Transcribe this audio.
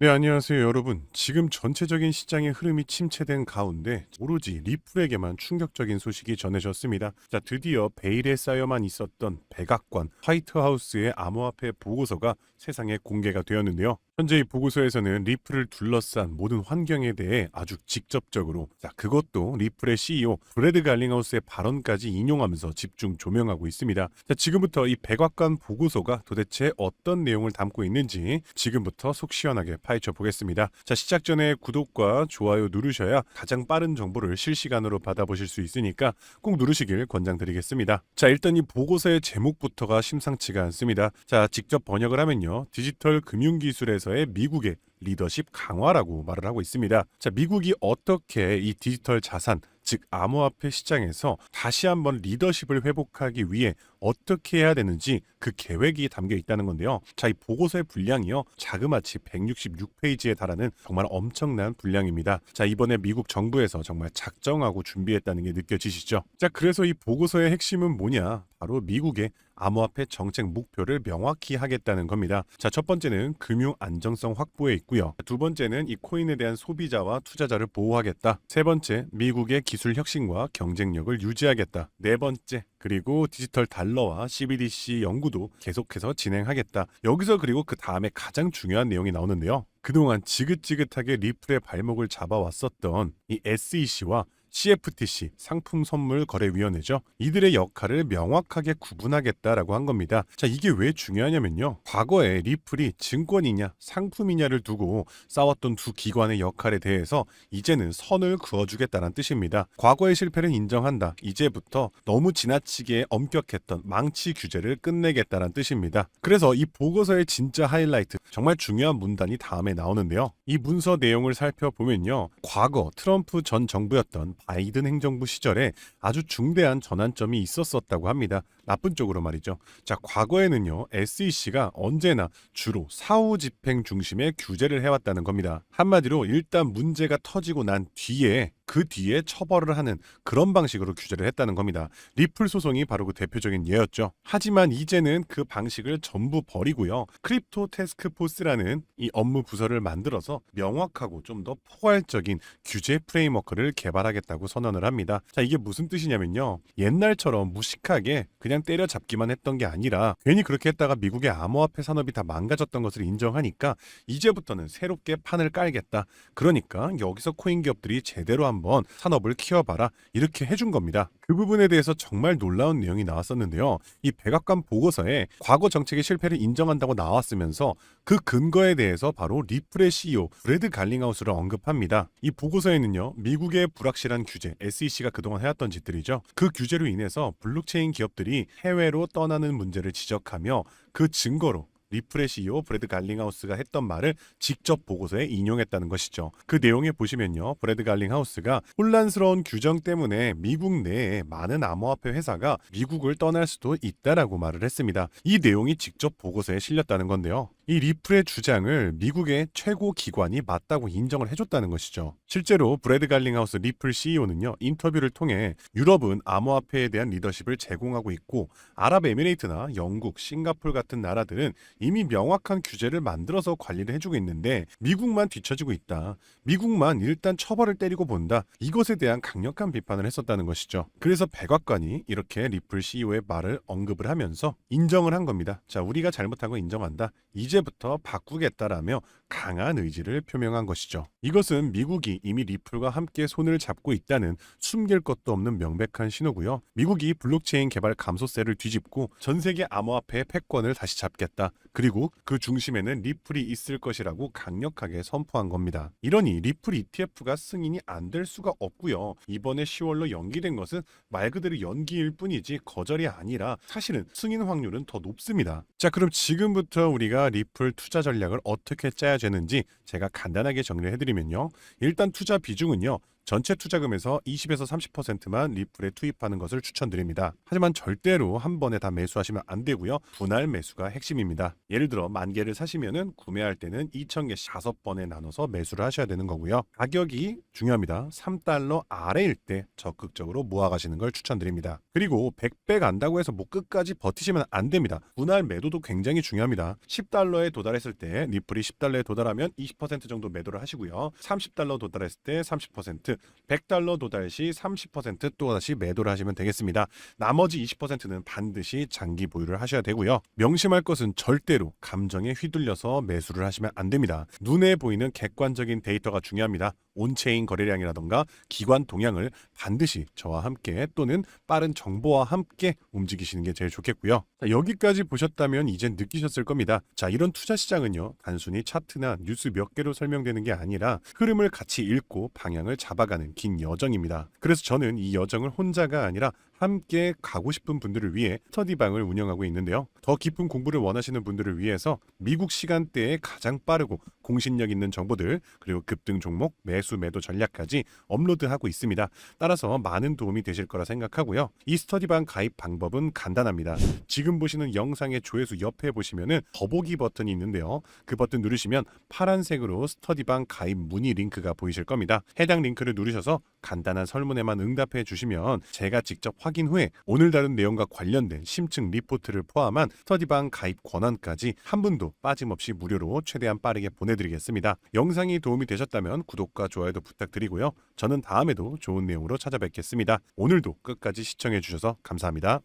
네, 안녕하세요, 여러분. 지금 전체적인 시장의 흐름이 침체된 가운데 오로지 리플에게만 충격적인 소식이 전해졌습니다. 자, 드디어 베일에 쌓여만 있었던 백악관 화이트하우스의 암호화폐 보고서가 세상에 공개가 되었는데요. 현재 이 보고서에서는 리플을 둘러싼 모든 환경에 대해 아주 직접적으로, 그것도 리플의 CEO 브래드 갈링하우스의 발언까지 인용하면서 집중 조명하고 있습니다. 자, 지금부터 이 백악관 보고서가 도대체 어떤 내용을 담고 있는지 지금부터 속 시원하게 파헤쳐 보겠습니다. 자, 시작 전에 구독과 좋아요 누르셔야 가장 빠른 정보를 실시간으로 받아보실 수 있으니까 꼭 누르시길 권장드리겠습니다. 자, 일단 이 보고서의 제목부터가 심상치가 않습니다. 자, 직접 번역을 하면요, 디지털 금융기술에서의 미국의 리더십 강화라고 말을 하고 있습니다. 자, 미국이 어떻게 이 디지털 자산, 즉 암호화폐 시장에서 다시 한번 리더십을 회복하기 위해 어떻게 해야 되는지 그 계획이 담겨 있다는 건데요. 자, 이 보고서의 분량이요, 자그마치 166페이지에 달하는 정말 엄청난 분량입니다. 자, 이번에 미국 정부에서 정말 작정하고 준비했다는 게 느껴지시죠? 자, 그래서 이 보고서의 핵심은 뭐냐? 바로 미국의 암호화폐 정책 목표를 명확히 하겠다는 겁니다. 자, 첫 번째는 금융 안정성 확보에 있고요. 두 번째는 이 코인에 대한 소비자와 투자자를 보호하겠다. 세 번째, 미국의 기술 혁신과 경쟁력을 유지하겠다. 네 번째, 그리고 디지털 달러와 CBDC 연구도 계속해서 진행하겠다. 여기서 그리고 그 다음에 가장 중요한 내용이 나오는데요. 그동안 지긋지긋하게 리플의 발목을 잡아왔었던 이 SEC와 CFTC 상품선물거래위원회죠. 이들의 역할을 명확하게 구분하겠다라고 한 겁니다. 자, 이게 왜 중요하냐면요, 과거에 리플이 증권이냐 상품이냐를 두고 싸웠던 두 기관의 역할에 대해서 이제는 선을 그어주겠다는 뜻입니다. 과거의 실패는 인정한다. 이제부터 너무 지나치게 엄격했던 망치 규제를 끝내겠다는 뜻입니다. 그래서 이 보고서의 진짜 하이라이트, 정말 중요한 문단이 다음에 나오는데요. 이 문서 내용을 살펴보면요, 과거 트럼프 전 정부였던 바이든 행정부 시절에 아주 중대한 전환점이 있었었다고 합니다. 나쁜 쪽으로 말이죠. 자, 과거에는요, SEC가 언제나 주로 사후 집행 중심의 규제를 해왔다는 겁니다. 한마디로 일단 문제가 터지고 난 뒤에 그 뒤에 처벌을 하는 그런 방식으로 규제를 했다는 겁니다. 리플 소송이 바로 그 대표적인 예였죠. 하지만 이제는 그 방식을 전부 버리고요, 크립토 태스크포스라는 이 업무 부서를 만들어서 명확하고 좀 더 포괄적인 규제 프레임워크를 개발하겠다고 선언을 합니다. 자, 이게 무슨 뜻이냐면요, 옛날처럼 무식하게 그냥 때려잡기만 했던 게 아니라 괜히 그렇게 했다가 미국의 암호화폐 산업이 다 망가졌던 것을 인정하니까 이제부터는 새롭게 판을 깔겠다. 그러니까 여기서 코인 기업들이 제대로 한번 산업을 키워봐라, 이렇게 해준 겁니다. 그 부분에 대해서 정말 놀라운 내용이 나왔었는데요. 이 백악관 보고서에 과거 정책의 실패를 인정한다고 나왔으면서 그 근거에 대해서 바로 리플의 CEO 브래드 갈링하우스를 언급합니다. 이 보고서에는요, 미국의 불확실한 규제, SEC가 그동안 해왔던 짓들이죠, 그 규제로 인해서 블록체인 기업들이 해외로 떠나는 문제를 지적하며 그 증거로 리플의 CEO 브래드 갈링하우스가 했던 말을 직접 보고서에 인용했다는 것이죠. 그 내용에 보시면요, 브래드 갈링하우스가 혼란스러운 규정 때문에 미국 내에 많은 암호화폐 회사가 미국을 떠날 수도 있다라고 말을 했습니다. 이 내용이 직접 보고서에 실렸다는 건데요, 이 리플의 주장을 미국의 최고 기관이 맞다고 인정을 해줬다는 것이죠. 실제로 브래드 갈링하우스 리플 CEO는요, 인터뷰를 통해 유럽은 암호화폐에 대한 리더십을 제공하고 있고 아랍에미레이트나 영국, 싱가폴 같은 나라들은 이미 명확한 규제를 만들어서 관리를 해주고 있는데 미국만 뒤처지고 있다. 미국만 일단 처벌을 때리고 본다. 이것에 대한 강력한 비판을 했었다는 것이죠. 그래서 백악관이 이렇게 리플 CEO의 말을 언급을 하면서 인정을 한 겁니다. 자, 우리가 잘못한 거 인정한다. 이제부터 바꾸겠다라며 강한 의지를 표명한 것이죠. 이것은 미국이 이미 리플과 함께 손을 잡고 있다는 숨길 것도 없는 명백한 신호고요. 미국이 블록체인 개발 감소세를 뒤집고 전 세계 암호화폐의 패권을 다시 잡겠다. 그리고 그 중심에는 리플이 있을 것이라고 강력하게 선포한 겁니다. 이러니 리플 ETF가 승인이 안 될 수가 없고요. 이번에 10월로 연기된 것은 말 그대로 연기일 뿐이지 거절이 아니라 사실은 승인 확률은 더 높습니다. 자, 그럼 지금부터 우리가 리플 투자 전략을 어떻게 짜야 되는지 제가 간단하게 정리를 해드리면요. 일단 투자 비중은요, 전체 투자금에서 20에서 30%만 리플에 투입하는 것을 추천드립니다. 하지만 절대로 한 번에 다 매수하시면 안 되고요. 분할 매수가 핵심입니다. 예를 들어 10,000개를 사시면은 구매할 때는 2,000개씩 5번에 나눠서 매수를 하셔야 되는 거고요. 가격이 중요합니다. 3달러 아래일 때 적극적으로 모아가시는 걸 추천드립니다. 그리고 100배 간다고 해서 뭐 끝까지 버티시면 안 됩니다. 분할 매도도 굉장히 중요합니다. 10달러에 도달했을 때 리플이 10달러에 도달하면 20% 정도 매도를 하시고요. 30달러 도달했을 때 30%, 100달러 도달 시 30% 또다시 매도를 하시면 되겠습니다. 나머지 20%는 반드시 장기 보유를 하셔야 되고요. 명심할 것은 절대로 감정에 휘둘려서 매수를 하시면 안 됩니다. 눈에 보이는 객관적인 데이터가 중요합니다. 온체인 거래량이라던가 기관 동향을 반드시 저와 함께 또는 빠른 정보와 함께 움직이시는 게 제일 좋겠고요. 자, 여기까지 보셨다면 이젠 느끼셨을 겁니다. 자, 이런 투자 시장은요, 단순히 차트나 뉴스 몇 개로 설명되는 게 아니라 흐름을 같이 읽고 방향을 잡아가는 긴 여정입니다. 그래서 저는 이 여정을 혼자가 아니라 함께 가고 싶은 분들을 위해 스터디방을 운영하고 있는데요. 더 깊은 공부를 원하시는 분들을 위해서 미국 시간대에 가장 빠르고 공신력 있는 정보들, 그리고 급등 종목, 매수 매도 전략까지 업로드하고 있습니다. 따라서 많은 도움이 되실 거라 생각하고요. 이 스터디방 가입 방법은 간단합니다. 지금 보시는 영상의 조회수 옆에 보시면은 더보기 버튼이 있는데요. 그 버튼 누르시면 파란색으로 스터디방 가입 문의 링크가 보이실 겁니다. 해당 링크를 누르셔서 간단한 설문에만 응답해 주시면 제가 직접 확인 후에 오늘 다룬 내용과 관련된 심층 리포트를 포함한 스터디방 가입 권한까지 한 분도 빠짐없이 무료로 최대한 빠르게 보내드리겠습니다. 영상이 도움이 되셨다면 구독과 좋아요도 부탁드리고요. 저는 다음에도 좋은 내용으로 찾아뵙겠습니다. 오늘도 끝까지 시청해 주셔서 감사합니다.